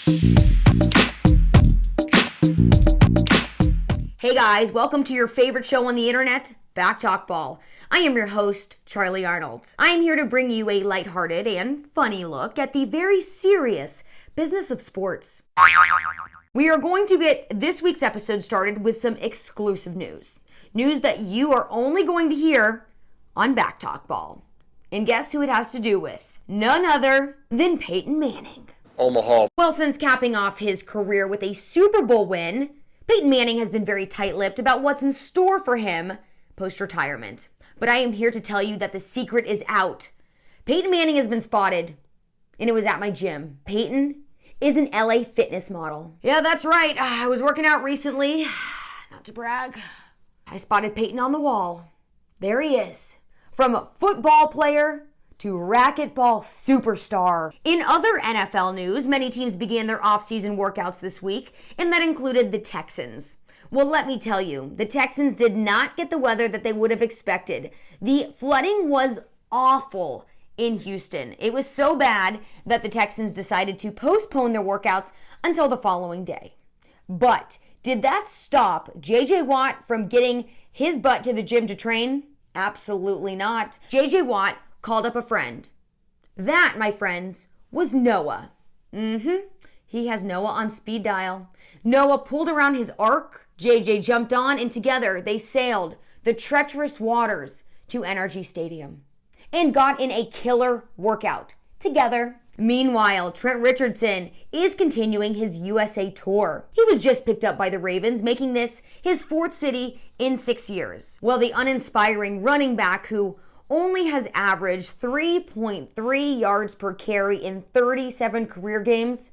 Hey guys, welcome to your favorite show on the internet, Backtalk Ball. I am your host, Charly Arnolt. I am here to bring you a lighthearted and funny look at the very serious business of sports. We are going to get this week's episode started with some exclusive news. News that you are only going to hear on Backtalk Ball. And guess who it has to do with? None other than Peyton Manning. Omaha. Well, since capping off his career with a Super Bowl win, Peyton Manning has been very tight-lipped about what's in store for him post-retirement. But I am here to tell you that the secret is out. Peyton Manning has been spotted, and it was at my gym. Peyton is an LA fitness model. Yeah, that's right. I was working out recently. Not to brag. I spotted Peyton on the wall. There he is. From a football player to racquetball superstar. In other NFL news, many teams began their off-season workouts this week, and that included the Texans. Well, let me tell you, the Texans did not get the weather that they would have expected. The flooding was awful in Houston. It was so bad that the Texans decided to postpone their workouts until the following day. But did that stop J.J. Watt from getting his butt to the gym to train? Absolutely not. J.J. Watt called up a friend. That, my friends, was Noah. He has Noah on speed dial. Noah pulled around his ark. JJ jumped on, and together they sailed the treacherous waters to NRG Stadium and got in a killer workout together. Meanwhile, Trent Richardson is continuing his USA tour. He was just picked up by the Ravens, making this his fourth city in 6 years. Well, the uninspiring running back who only has averaged 3.3 yards per carry in 37 career games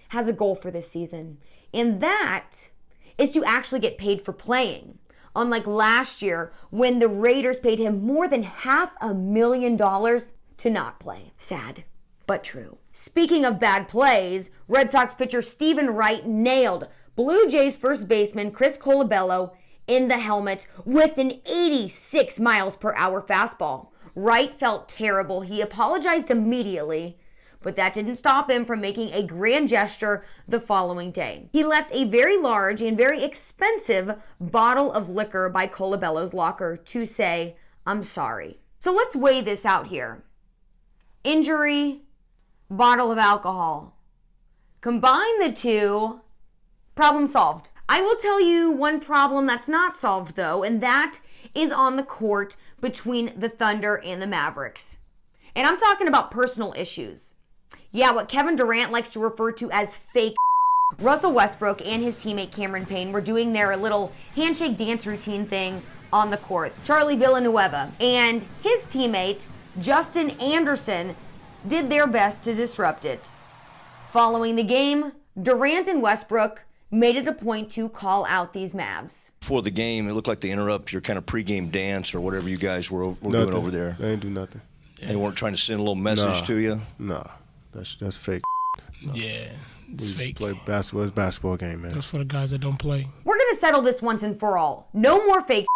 has a goal for this season. And that is to actually get paid for playing. Unlike last year, when the Raiders paid him more than $500,000 to not play. Sad, but true. Speaking of bad plays, Red Sox pitcher Steven Wright nailed Blue Jays first baseman Chris Colabello in the helmet with an 86 miles per hour fastball. Wright felt terrible. He apologized immediately, but that didn't stop him from making a grand gesture the following day. He left a very large and very expensive bottle of liquor by Colabello's locker to say, "I'm sorry." So let's weigh this out here. Injury, bottle of alcohol. Combine the two, problem solved. I will tell you one problem that's not solved though, and that is on the court between the Thunder and the Mavericks. And I'm talking about personal issues. Yeah, what Kevin Durant likes to refer to as fake. Russell Westbrook and his teammate Cameron Payne were doing their little handshake dance routine thing on the court. Charly Villanueva and his teammate Justin Anderson did their best to disrupt it. Following the game, Durant and Westbrook made it a point to call out these Mavs. Before the game, it looked like they interrupt your kind of pregame dance or whatever you guys were doing over there. They ain't do nothing. They weren't trying to send a little message to you? Nah, that's fake. No. Yeah, it's we fake. Just play basketball. It's a basketball game, man. That's for the guys that don't play. We're going to settle this once and for all. No more fake.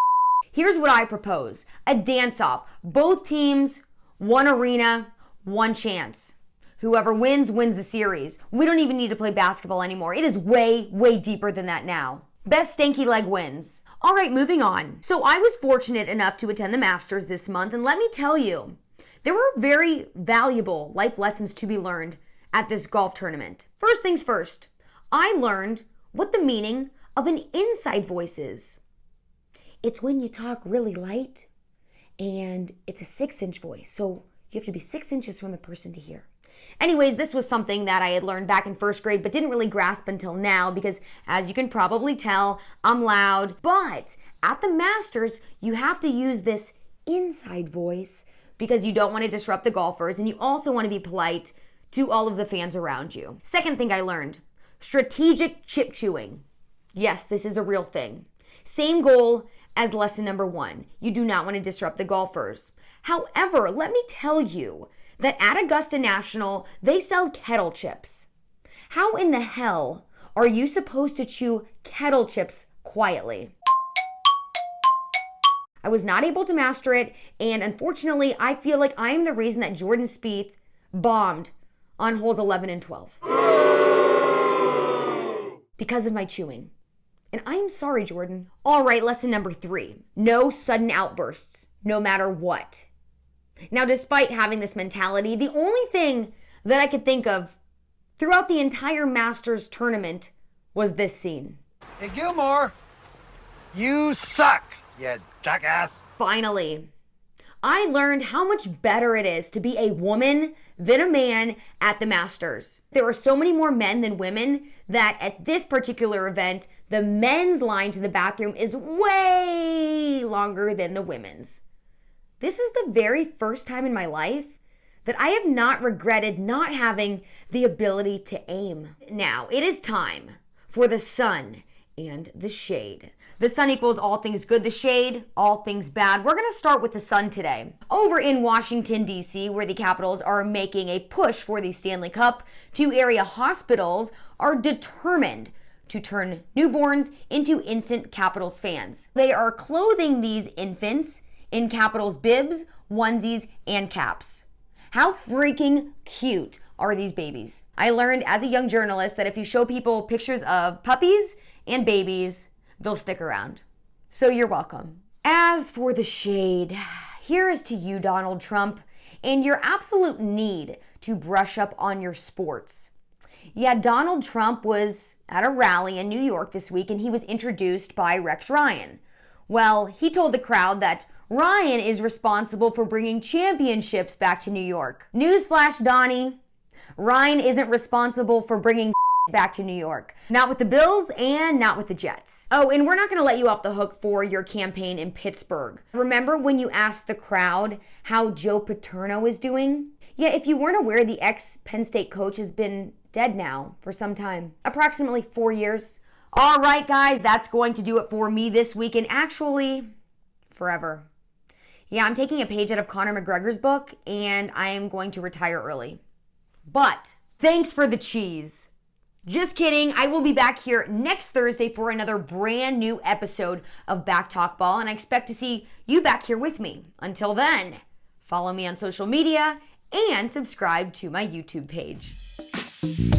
Here's what I propose. A dance-off. Both teams, one arena, one chance. Whoever wins the series. We don't even need to play basketball anymore. It is way, way deeper than that now. Best stanky leg wins. All right, moving on. So I was fortunate enough to attend the Masters this month, and let me tell you, there were very valuable life lessons to be learned at this golf tournament. First things first, I learned what the meaning of an inside voice is. It's when you talk really light, and it's a 6-inch voice, so you have to be 6 inches from the person to hear. Anyways, this was something that I had learned back in first grade, but didn't really grasp until now because, as you can probably tell, I'm loud. But at the Masters, you have to use this inside voice because you don't want to disrupt the golfers, and you also want to be polite to all of the fans around you. Second thing I learned, strategic chip chewing. Yes, this is a real thing. Same goal as lesson number 1. You do not want to disrupt the golfers. However, let me tell you that at Augusta National, they sell kettle chips. How in the hell are you supposed to chew kettle chips quietly? I was not able to master it, and unfortunately, I feel like I am the reason that Jordan Spieth bombed on holes 11 and 12. because of my chewing. And I'm sorry, Jordan. All right, lesson number 3. No sudden outbursts, no matter what. Now, despite having this mentality, the only thing that I could think of throughout the entire Masters tournament was this scene. Hey, Gilmore, you suck, you jackass. Finally, I learned how much better it is to be a woman than a man at the Masters. There are so many more men than women that at this particular event, the men's line to the bathroom is way longer than the women's. This is the very first time in my life that I have not regretted not having the ability to aim. Now, it is time for the sun and the shade. The sun equals all things good, the shade, all things bad. We're gonna start with the sun today. Over in Washington, D.C., where the Capitals are making a push for the Stanley Cup, 2 area hospitals are determined to turn newborns into instant Capitals fans. They are clothing these infants in Capitals bibs, onesies, and caps. How freaking cute are these babies? I learned as a young journalist that if you show people pictures of puppies and babies, they'll stick around. So you're welcome. As for the shade, here is to you, Donald Trump, and your absolute need to brush up on your sports. Yeah, Donald Trump was at a rally in New York this week and he was introduced by Rex Ryan. Well, he told the crowd that Ryan is responsible for bringing championships back to New York. Newsflash, Donnie, Ryan isn't responsible for bringing back to New York. Not with the Bills and not with the Jets. Oh, and we're not going to let you off the hook for your campaign in Pittsburgh. Remember when you asked the crowd how Joe Paterno is doing? Yeah, if you weren't aware, the ex-Penn State coach has been dead now for some time. Approximately 4 years. All right, guys, that's going to do it for me this week, and actually, forever. Yeah, I'm taking a page out of Conor McGregor's book, and I am going to retire early. But thanks for the cheese. Just kidding. I will be back here next Thursday for another brand new episode of Backtalk Ball, and I expect to see you back here with me. Until then, follow me on social media and subscribe to my YouTube page.